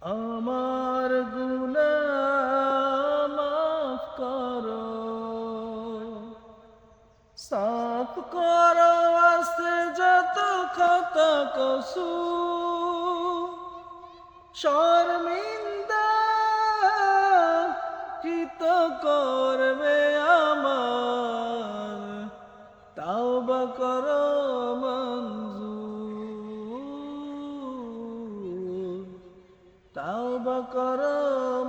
আমার গুনাহ মাফ করো, সাফ করো আস্তে যত খাতা কসুর, শর্মিন্দা কৃত করবে আমার, তাওবা করো মঞ্জুর, তাওবা করো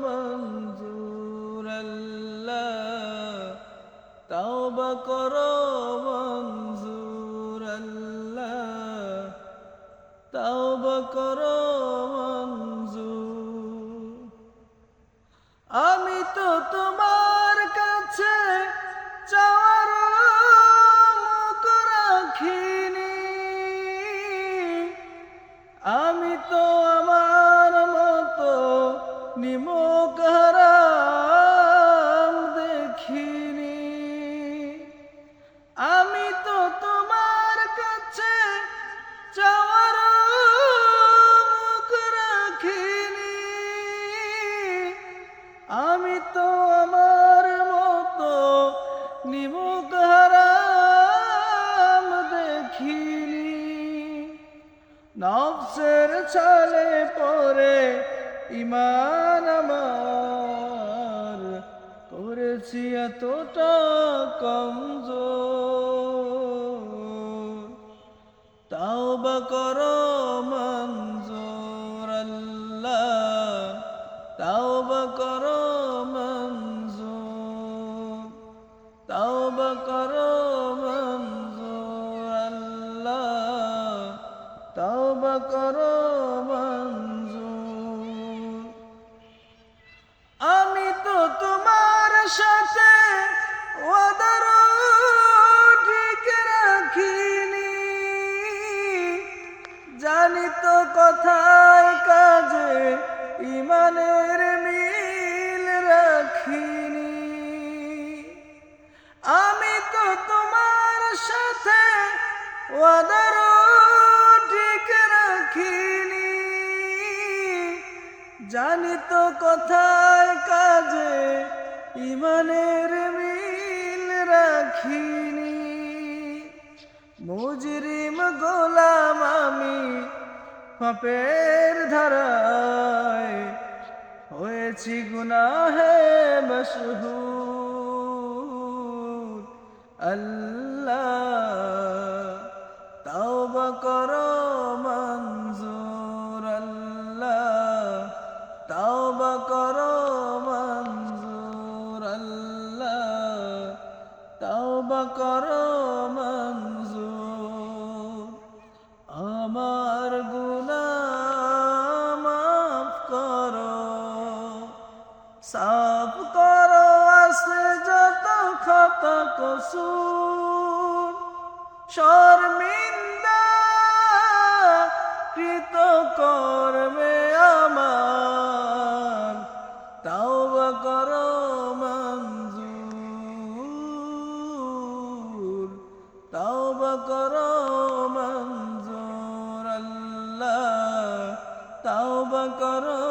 মঞ্জুর আল্লাহ, তাওবা করো মঞ্জুর আল্লাহ, তাওবা করো মঞ্জুর। আমি তো তোমার কাছে চাওয়ার মুখ রাখিনি, আমি তো আমার মতো নিমক হারাম দেখিনি, আমি তো তোমার কাছে চাওয়ার মুখ রাখিনি, আমি তো আমার মতো নিমক হারাম দেখিনি। নফসের ছলে পড়ে ঈমান আমার করেছি এতটা কমজোর, তাওবা করো মঞ্জুর আল্লাহ, তাওবা করো মঞ্জুর, তাওবা করো মঞ্জুর আল্লাহ, তাওবা করো মঞ্জুর। আমি তো তোমার সাথে ওয়াদার ঠিক রাখিনি, জানি তো কথায় কাজে ইমানের মিল রাখিনি, আমি তো তোমার সাথে ওয়াদার ঠিক রাখিনি, জানি তো কথায় কাজে ইমানের মিল রাখিনি। মুজরিম গোলাম আমি পাপের ধারায় হয়েছি গুনাহে মশহুর আল্লাহ, তাওবা করো মঞ্জুর আল্লাহ, তাওবা করো মঞ্জুর আল্লাহ, তাওবা করো মঞ্জুর। আমার গুনাহ মাফ করো, সাফ করো আস্তে যত খাতা কসুর, শর্মিন্দা কৃত করবে আমার, তাওবা করো মঞ্জুর, তাওবা করো মঞ্জুর আল্লাহ, তাওবা করো